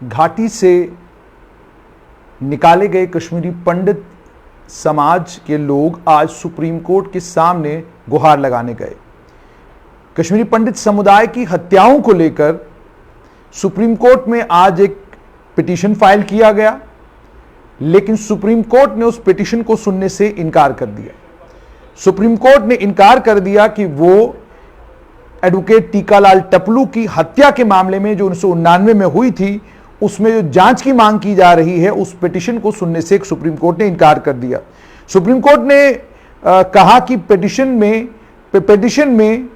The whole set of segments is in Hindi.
घाटी से निकाले गए कश्मीरी पंडित समाज के लोग आज सुप्रीम कोर्ट के सामने गुहार लगाने गए। कश्मीरी पंडित समुदाय की हत्याओं को लेकर सुप्रीम कोर्ट में आज एक पिटीशन फाइल किया गया, लेकिन सुप्रीम कोर्ट ने उस पिटीशन को सुनने से इनकार कर दिया। सुप्रीम कोर्ट ने इनकार कर दिया कि वो एडवोकेट टीकालाल टपलू की हत्या के मामले में जो 1999 में हुई थी, उसमें जो जांच की मांग की जा रही है, उस पिटीशन को सुनने से सुप्रीम कोर्ट ने इनकार कर दिया। सुप्रीम कोर्ट ने कहा कि पिटीशन में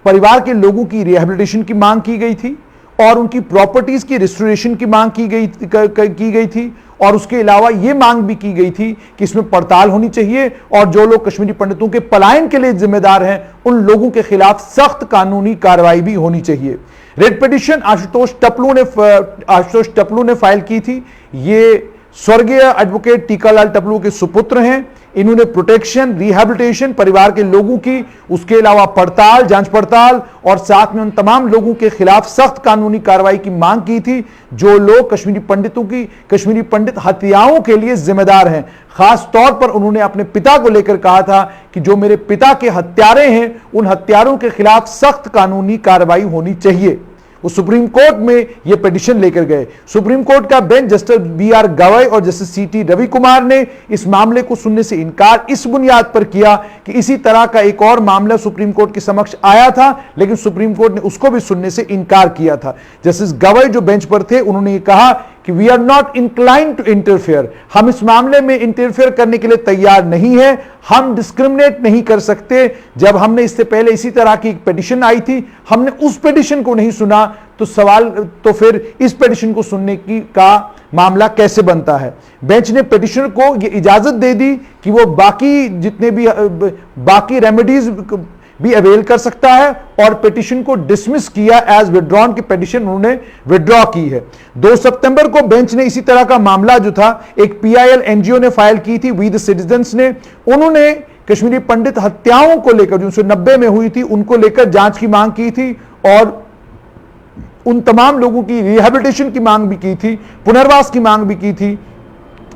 परिवार के लोगों की रिहैबिलिटेशन की मांग की गई थी और उनकी प्रॉपर्टीज की रिस्टोरेशन की मांग की गई थी और उसके अलावा यह मांग भी की गई थी कि इसमें पड़ताल होनी चाहिए और जो लोग कश्मीरी पंडितों के पलायन के लिए जिम्मेदार हैं उन लोगों के खिलाफ सख्त कानूनी कार्रवाई भी होनी चाहिए। रेड पिटीशन आशुतोष टपलू ने फाइल की थी। ये स्वर्गीय एडवोकेट टीकालाल टपलू के सुपुत्र हैं। इन्होंने प्रोटेक्शन, रिहैबिलिटेशन, परिवार के लोगों की, उसके अलावा पड़ताल, जांच पड़ताल और साथ में उन तमाम लोगों के खिलाफ सख्त कानूनी कार्रवाई की मांग की थी जो लोग कश्मीरी पंडित हत्याओं के लिए जिम्मेदार हैं। खास तौर पर उन्होंने अपने पिता को लेकर कहा था कि जो मेरे पिता के हत्यारे हैं उन हत्यारों के खिलाफ सख्त कानूनी कार्रवाई होनी चाहिए। वो सुप्रीम कोर्ट में यह पिटीशन लेकर गए। सुप्रीम कोर्ट का बेंच जस्टिस बी.आर. गवई और जस्टिस सी.टी. रवि कुमार ने इस मामले को सुनने से इनकार इस बुनियाद पर किया कि इसी तरह का एक और मामला सुप्रीम कोर्ट के समक्ष आया था, लेकिन सुप्रीम कोर्ट ने उसको भी सुनने से इनकार किया था। जस्टिस गवई जो बेंच पर थे, उन्होंने कहा कि we are not inclined to interfere, हम इस मामले में इंटरफेयर करने के लिए तैयार नहीं है, हम डिस्क्रिमिनेट नहीं कर सकते। जब हमने इससे पहले इसी तरह की एक पिटीशन आई थी, हमने उस पिटीशन को नहीं सुना, तो फिर इस पिटीशन को सुनने का मामला कैसे बनता है। बेंच ने पिटीशनर को यह इजाजत दे दी कि वो बाकी रेमेडीज भी अवेल कर सकता है और पिटीशन को डिसमिस किया एज विड्रॉन की पिटीशन उन्होंने विड्रॉ की है। 2 सितंबर को बेंच ने इसी तरह का मामला जो था एक पीआईएल एनजीओ ने फाइल की थी, वी द सिटीजन्स ने, उन्होंने कश्मीरी पंडित हत्याओं को लेकर जो 1990 में हुई थी उनको लेकर जांच की मांग की थी और उन तमाम लोगों की रिहैबिलिटेशन की मांग भी की थी, पुनर्वास की मांग भी की थी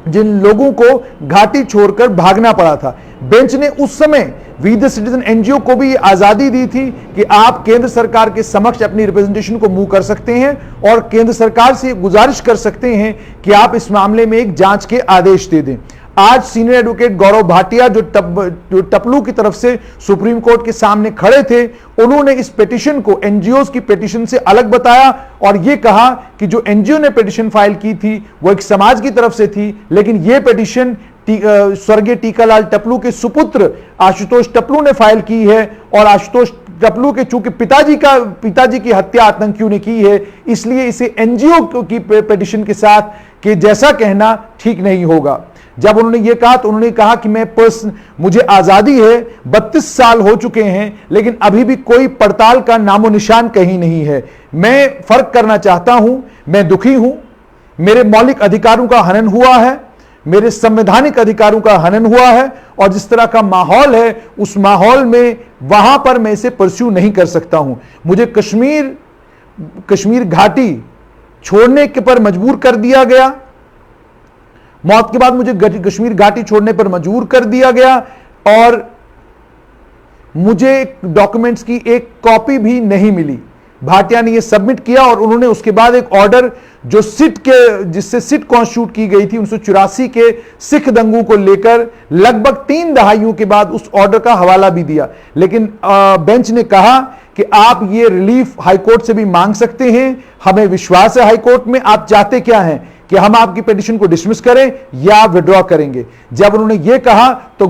जिन लोगों को घाटी छोड़कर भागना पड़ा था। बेंच ने उस समय वी द सिटीजन एनजीओ को भी आजादी दी थी कि आप केंद्र सरकार के समक्ष अपनी रिप्रेजेंटेशन को मूव कर सकते हैं और केंद्र सरकार से गुजारिश कर सकते हैं कि आप इस मामले में एक जांच के आदेश दे दें। आज सीनियर एडवोकेट गौरव भाटिया जो टपलू की तरफ से सुप्रीम कोर्ट के सामने खड़े थे, उन्होंने इस पिटीशन को एनजीओ की पिटीशन से अलग बताया और यह कहा कि जो एनजीओ ने पिटीशन फाइल की थी वो एक समाज की तरफ से थी, लेकिन यह पिटीशन स्वर्गीय टीकालाल टपलू के सुपुत्र आशुतोष टपलू ने फाइल की है और आशुतोष टपलू के चूंकि पिताजी की हत्या आतंकियों ने की है, इसलिए इसे एनजीओ की पिटीशन के साथ कि जैसा कहना ठीक नहीं होगा। जब उन्होंने ये कहा तो उन्होंने कहा कि मुझे आजादी है, 32 साल हो चुके हैं, लेकिन अभी भी कोई पड़ताल का नामो निशान कहीं नहीं है। मैं फर्क करना चाहता हूं, मैं दुखी हूं, मेरे मौलिक अधिकारों का हनन हुआ है, मेरे संवैधानिक अधिकारों का हनन हुआ है और जिस तरह का माहौल है उस माहौल में वहां पर मैं इसे परस्यू नहीं कर सकता हूं। मुझे कश्मीर घाटी छोड़ने के पर मजबूर कर दिया गया, मौत के बाद मुझे कश्मीर घाटी छोड़ने पर मजबूर कर दिया गया और मुझे डॉक्यूमेंट्स की एक कॉपी भी नहीं मिली। भाटिया ने यह सबमिट किया और उन्होंने उसके बाद एक ऑर्डर जो जिससे सिट कॉन्स्टिट्यूट की गई थी 1984 के सिख दंगों को लेकर लगभग 3 दहाइयों के बाद उस ऑर्डर का हवाला भी दिया, लेकिन बेंच ने कहा कि आप ये रिलीफ हाईकोर्ट से भी मांग सकते हैं, हमें विश्वास है हाईकोर्ट में, आप चाहते क्या हैं कि हम आपकी पिटीशन को डिसमिस करें या विड्रॉ करेंगे। जब उन्होंने यह कहा तो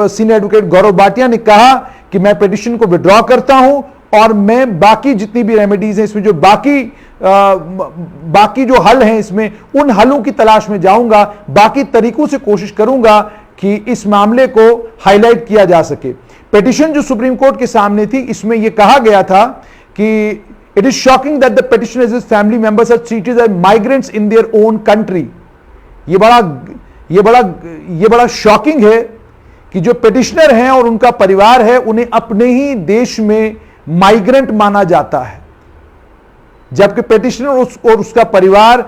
सीनियर एडवोकेट गौरव भाटिया ने कहा कि मैं पिटीशन को विड्रॉ करता हूं और मैं बाकी जितनी भी रेमेडीज हैं इसमें जो बाकी जो हल हैं इसमें उन हलों की तलाश में जाऊंगा, बाकी तरीकों से कोशिश करूंगा कि इस मामले को हाईलाइट किया जा सके। पिटीशन जो सुप्रीम कोर्ट के सामने थी इसमें यह कहा गया था कि it is shocking that the petitioner's family members are treated as migrants in their own country। ये बड़ा शॉकिंग है कि जो पिटिशनर हैं और उनका परिवार है उन्हें अपने ही देश में माइग्रेंट माना जाता है। जबकि पेटिशनर और उसका परिवार,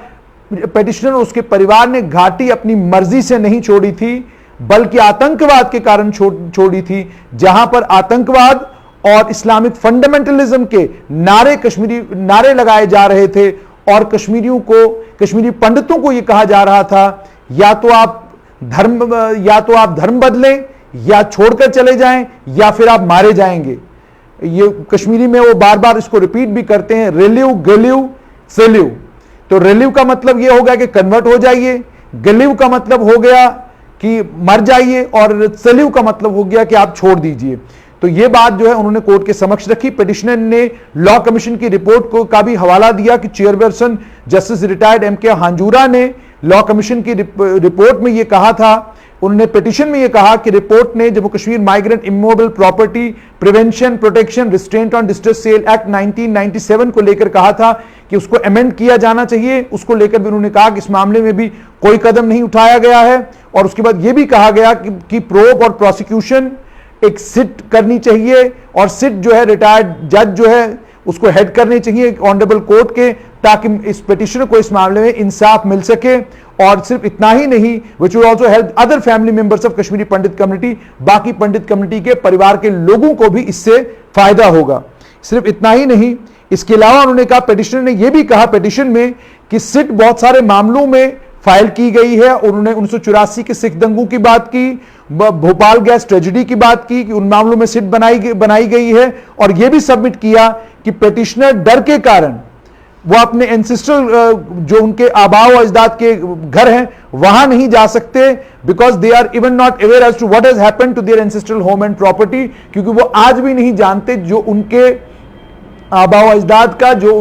पेटिशनर और उसके परिवार ने घाटी अपनी मर्जी से नहीं छोड़ी थी, बल्कि आतंकवाद के कारण छोड़ी थी, जहां पर आतंकवाद और इस्लामिक फंडामेंटलिज्म के नारे लगाए जा रहे थे और कश्मीरी पंडितों को यह कहा जा रहा था या तो आप धर्म बदलें या छोड़कर चले जाएं या फिर आप मारे जाएंगे। ये कश्मीरी में वो बार बार इसको रिपीट भी करते हैं, रिलीव गलीव सेलिव। तो रिलीव का मतलब ये होगा कि कन्वर्ट हो जाइए, गलीव का मतलब हो गया कि मर जाइए और सेलिव का मतलब हो गया कि आप छोड़ दीजिए। तो ये बात जो है उन्होंने कोर्ट के समक्ष रखी। पिटिशनर ने लॉ कमीशन की रिपोर्ट को का भी हवाला दिया कि chairperson justice retired MK. Hanjura ने लॉ कमीशन की रिपोर्ट में ये कहा था, उन्होंने पिटिशन में ये कहा कि रिपोर्ट ने Jammu Kashmir migrant immovable property prevention protection restraint on distress cell act 1997 को लेकर कहा था कि उसको अमेंड किया जाना चाहिए। उसको लेकर भी उन्होंने कहा कि इस मामले में भी कोई कदम नहीं उठाया गया है। और उसके बाद यह भी कहा गया कि प्रोब और प्रोसिक्यूशन एक सिट करनी चाहिए और सिट जो है रिटायर्ड जज जो है उसको हेड करनी चाहिए ऑनरेबल कोर्ट के, ताकि इस पिटिशनर को इस मामले में इंसाफ मिल सके। और सिर्फ इतना ही नहीं, which will also help other family members of Kashmiri Pandit community, बाकी पंडित कम्युनिटी के परिवार के लोगों को भी इससे फायदा होगा। सिर्फ इतना ही नहीं, इसके अलावा उन्होंने कहा, पिटिशनर ने यह भी कहा पिटिशन में कि सिट बहुत सारे मामलों में फाइल की गई है। उन्होंने 1984 के सिख दंगों की बात की, भोपाल गैस ट्रेजेडी की बात की कि उन मामलों में सिट बनाई गई है। और यह भी सबमिट किया कि पिटिशनर डर के कारण वो अपने एंसेस्ट्रल जो उनके आबाओ अजदाद के घर हैं वहां नहीं जा सकते, because they are even not aware as to what has happened to their ancestral home and property, क्योंकि वो आज भी नहीं जानते जो उनके आबाओ अजदाद का जो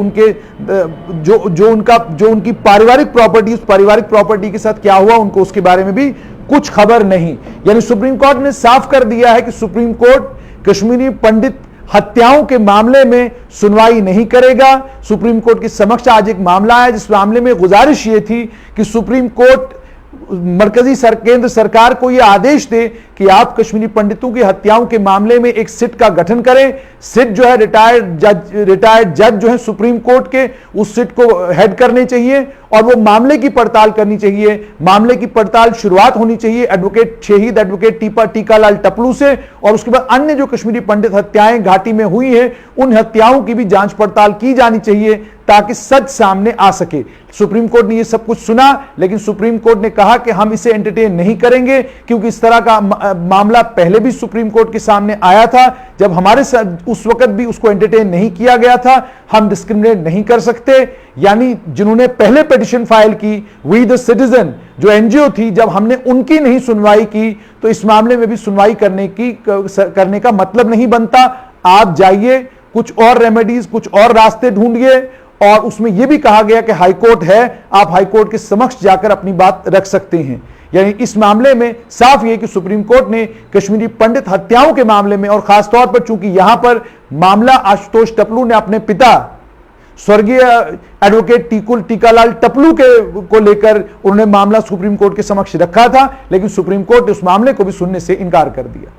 उनकी पारिवारिक प्रॉपर्टी, उस पारिवारिक प्रॉपर्टी के साथ क्या हुआ उनको उसके बारे में भी कुछ खबर नहीं। यानी सुप्रीम कोर्ट ने साफ कर दिया है कि सुप्रीम कोर्ट कश्मीरी पंडित हत्याओं के मामले में सुनवाई नहीं करेगा। सुप्रीम कोर्ट के समक्ष आज एक मामला है जिस मामले में गुजारिश ये थी कि सुप्रीम कोर्ट मरकजी केंद्र सरकार को यह आदेश दे कि आप कश्मीरी पंडितों की हत्याओं के मामले में एक सिट का गठन करें। सिट जो है रिटायर्ड जज जो है सुप्रीम कोर्ट के, उस सिट को हेड करने चाहिए और वो मामले की पड़ताल करनी चाहिए। मामले की पड़ताल शुरुआत होनी चाहिए एडवोकेट शहीद एडवोकेट टीकालाल टपलू से, और उसके बाद अन्य जो कश्मीरी पंडित हत्याएं घाटी में हुई हैं उन हत्याओं की भी जांच पड़ताल की जानी चाहिए ताकि सच सामने आ सके। सुप्रीम कोर्ट ने यह सब कुछ सुना, लेकिन सुप्रीम कोर्ट ने कहा कि हम इसे एंटरटेन नहीं करेंगे, क्योंकि इस तरह का मामला पहले भी सुप्रीम कोर्ट के सामने आया था जब हमारे उस वक्त भी उसको एंटरटेन नहीं किया गया था। हम डिस्क्रिमिनेट नहीं कर सकते। यानी जिन्होंने पहले पिटिशन फाइल की वी द सिटीजन जो एनजीओ थी, जब हमने उनकी नहीं सुनवाई की तो इस मामले में भी सुनवाई करने का मतलब नहीं बनता। आप जाइए, कुछ और रेमेडीज, कुछ और रास्ते ढूंढिए। और उसमें यह भी कहा गया कि हाईकोर्ट है, आप हाईकोर्ट के समक्ष जाकर अपनी बात रख सकते हैं। यानी इस मामले में साफ यह कि सुप्रीम कोर्ट ने कश्मीरी पंडित हत्याओं के मामले में, और खासतौर पर चूंकि यहां पर मामला आशुतोष टपलू ने अपने पिता स्वर्गीय एडवोकेट टीकालाल टपलू को लेकर उन्होंने मामला सुप्रीम कोर्ट के समक्ष रखा था, लेकिन सुप्रीम कोर्ट ने उस मामले को भी सुनने से इनकार कर दिया।